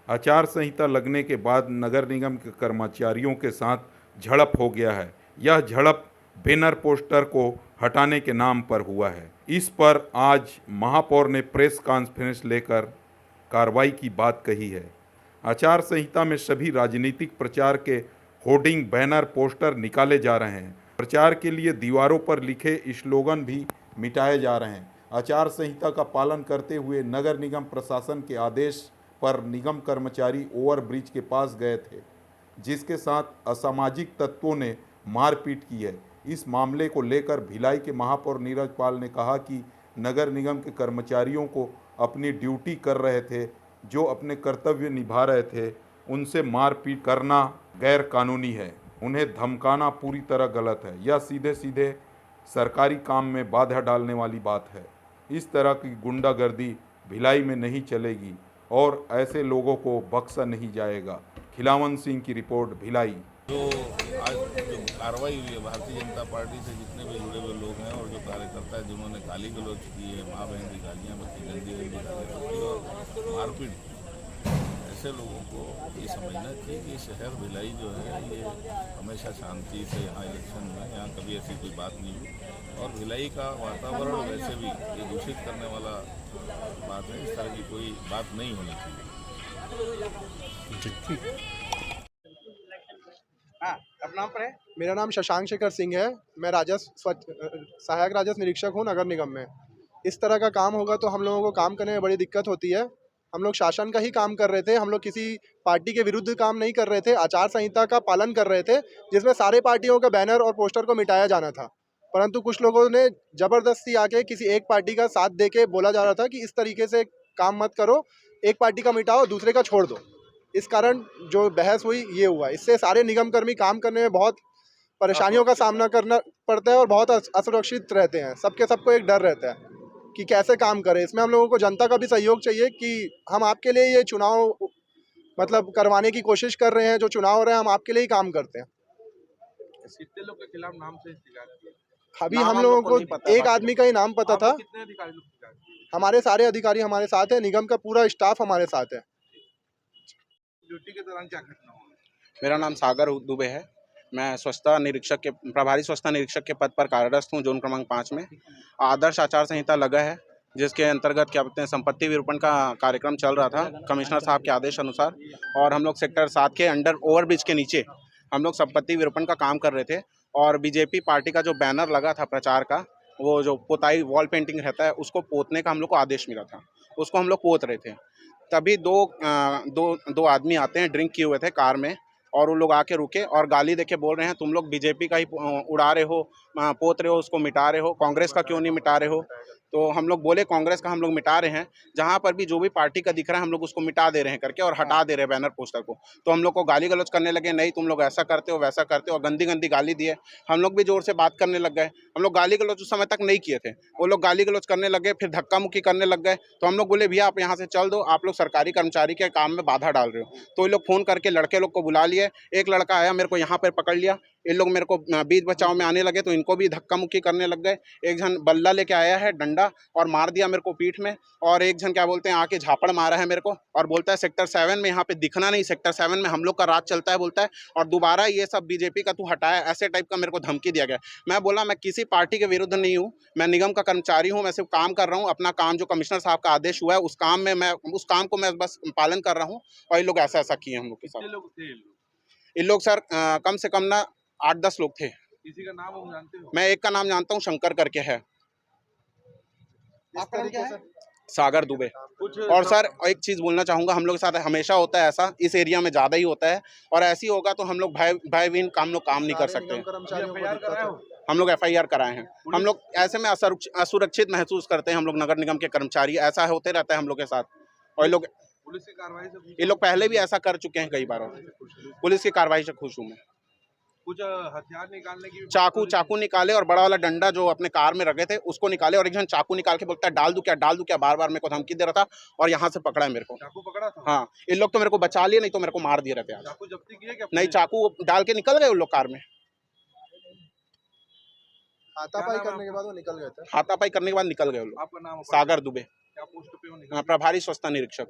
आचार संहिता लगने के बाद नगर निगम के कर्मचारियों के साथ झड़प हो गया है। यह झड़प बैनर पोस्टर को हटाने के नाम पर हुआ है। इस पर आज महापौर ने प्रेस कॉन्फ्रेंस लेकर कार्रवाई की बात कही है। आचार संहिता में सभी राजनीतिक प्रचार के होर्डिंग, बैनर, पोस्टर निकाले जा रहे हैं। प्रचार के लिए दीवारों पर लिखे स्लोगन भी मिटाए जा रहे हैं। आचार संहिता का पालन करते हुए नगर निगम प्रशासन के आदेश पर निगम कर्मचारी ओवरब्रिज के पास गए थे, जिसके साथ असामाजिक तत्वों ने मारपीट की है। इस मामले को लेकर भिलाई के महापौर नीरज पाल ने कहा कि नगर निगम के कर्मचारियों को अपनी ड्यूटी कर रहे थे, जो अपने कर्तव्य निभा रहे थे, उनसे मारपीट करना गैर कानूनी है। उन्हें धमकाना पूरी तरह गलत है। यह सीधे सीधे सरकारी काम में बाधा डालने वाली बात है। इस तरह की गुंडागर्दी भिलाई में नहीं चलेगी और ऐसे लोगों को बख्शा नहीं जाएगा। खिलावन सिंह की रिपोर्ट, भिलाई। जो आज जो कार्रवाई हुई है, भारतीय जनता पार्टी से जितने भी जुड़े हुए लोग हैं और जो कार्यकर्ता है जिन्होंने गाली गलौज की है, माँ बहन की गालियाँ बची, गंदी गंदी गालियाँ बची और मारपीट, ऐसे लोगों को ये समझना चाहिए कि शहर भिलाई जो है ये हमेशा शांति से यहाँ इलेक्शन में यहाँ कभी ऐसी कोई बात नहीं हुई और भिलाई का वातावरण वैसे भी ये दूषित करने वाला बात है। इस तरह की कोई बात नहीं होनी चाहिए। अपना नाम है? मेरा नाम शशांक शेखर सिंह है। मैं सहायक राजस्व निरीक्षक हूँ नगर निगम में। इस तरह का काम होगा तो हम लोगों को काम करने में बड़ी दिक्कत होती है। हम लोग शासन का ही काम कर रहे थे, हम लोग किसी पार्टी के विरुद्ध काम नहीं कर रहे थे। आचार संहिता का पालन कर रहे थे, जिसमें सारे पार्टियों का बैनर और पोस्टर को मिटाया जाना था। परंतु कुछ लोगों ने जबरदस्ती आके किसी एक पार्टी का साथ दे के बोला जा रहा था कि इस तरीके से काम मत करो, एक पार्टी का मिटाओ, दूसरे का छोड़ दो। इस कारण जो बहस हुई ये हुआ। इससे सारे निगम कर्मी काम करने में बहुत परेशानियों का सामना करना पड़ता है और बहुत असुरक्षित रहते हैं। सबको एक डर रहता है कि कैसे काम करें। इसमें हम लोगों को जनता का भी सहयोग चाहिए कि हम आपके लिए ये चुनाव करवाने की कोशिश कर रहे हैं। जो चुनाव हो रहे हैं हम आपके लिए ही काम करते हैं। कितने लोग के खिलाफ नाम से शिकायत की? अभी हम लोगों को एक आदमी का ही नाम पता था। कितने अधिकारी लोग शिकायत की? हमारे सारे अधिकारी हमारे साथ है, निगम का पूरा स्टाफ हमारे साथ है। ड्यूटी के दौरान क्या घटना हुआ? मेरा नाम सागर दुबे है। मैं प्रभारी स्वच्छता निरीक्षक के पद पर कार्यरत हूँ, जोन क्रमांक 5 में। आदर्श आचार संहिता लगा है, जिसके अंतर्गत क्या बोलते हैं संपत्ति विरूपण का कार्यक्रम चल रहा था कमिश्नर साहब के आदेश अनुसार, और हम लोग सेक्टर 7 के अंडर ओवरब्रिज के नीचे हम लोग संपत्ति विरूपण का काम कर रहे थे। और बीजेपी पार्टी का जो बैनर लगा था प्रचार का, वो जो पोताई वॉल पेंटिंग रहता है, उसको पोतने का हम लोग को आदेश मिला था। उसको हम लोग पोत रहे थे। तभी दो आदमी आते हैं, ड्रिंक किए हुए थे कार में, और वो लोग आके रुके और गाली देके बोल रहे हैं तुम लोग बीजेपी का ही उड़ा रहे हो, पोत रहे हो, उसको मिटा रहे हो, कांग्रेस का क्यों नहीं मिटा रहे हो। तो हम लोग बोले कांग्रेस का हम लोग मिटा रहे हैं, जहां पर भी जो भी पार्टी का दिख रहा है हम लोग उसको मिटा दे रहे हैं करके, और हटा दे रहे हैं बैनर पोस्टर को। तो हम लोग को गाली गलौज करने लगे, नहीं तुम लोग ऐसा करते हो वैसा करते हो, और गंदी गंदी गाली दिए। हम लोग भी जोर से बात करने लग गए। हम लोग गाली गलौज उस समय तक नहीं किए थे, वो लोग गाली गलौज करने लग गए, फिर धक्का मुक्की करने लग गए। तो हम लोग बोले भैया आप यहाँ से चल दो, आप लोग सरकारी कर्मचारी के काम में बाधा डाल रहे हो। तो ये लोग फोन करके लड़के लोग को बुला लिए। एक लड़का आया, मेरे को यहाँ पर पकड़ लिया। इन लोग मेरे को बीच बचाव में आने लगे तो इनको भी धक्का मुक्की करने लग गए। एक जन बल्ला लेके आया है, डंडा, और मार दिया मेरे को पीठ में। और एक जन क्या बोलते हैं आके झापड़ मारा है मेरे को, और बोलता है सेक्टर 7 में यहाँ पे दिखना नहीं, सेक्टर 7 में हम लोग का राज चलता है बोलता है, और दोबारा ये सब बीजेपी का तू हटाया, ऐसे टाइप का मेरे को धमकी दिया गया। मैं बोला मैं किसी पार्टी के विरुद्ध नहीं हूँ, मैं निगम का कर्मचारी हूँ, मैं सिर्फ काम कर रहा हूँ अपना काम, जो कमिश्नर साहब का आदेश हुआ है उस काम में मैं उस काम को मैं बस पालन कर रहा हूँ। और ये लोग ऐसा किए हम लोग के साथ। इन लोग सर कम से कम ना 8-10 लोग थे। किसी का नाम हम जानते हो? मैं एक का नाम जानता हूँ, शंकर करके है। आपका नाम क्या है? सागर दुबे। और सर एक चीज बोलना चाहूंगा, हम लोग के साथ हमेशा होता है ऐसा, इस एरिया में ज्यादा ही होता है, और ऐसी होगा तो हम लोग भयहीन काम नहीं कर सकते। हम लोग FIR कराए हैं। हम लोग ऐसे में असुरक्षित महसूस करते हैं। हम लोग नगर निगम के कर्मचारी, ऐसा होते रहता है हम लोग के साथ। और ये लोग पुलिस की कार्रवाई से ये लोग पहले भी ऐसा कर चुके हैं कई बार। पुलिस की कार्रवाई से खुश हूँ मैं। कुछ हथियार निकालने की चाकू निकाले, और बड़ा वाला डंडा जो अपने कार में रखे थे उसको निकाले, और एक जन चाकू निकाल के बोलता है डाल दूं क्या, बार बार मेरे को धमकी दे रहा था, और यहाँ से पकड़ा है मेरे को। चाकू पकड़ा था? हाँ, इन लोग तो मेरे को बचा लिए, नहीं तो मेरे को मार दिए रहते। चाकू जब्ती किए क्या? नहीं, चाकू डाल के निकल गए उन लोग कार में। हाथापाई करने के बाद वो निकल गए थे। हाथापाई करने के बाद निकल गए उन लोग। आपका नाम? सागर दुबे, क्या पोस्ट पे हो? प्रभारी स्वच्छता निरीक्षक।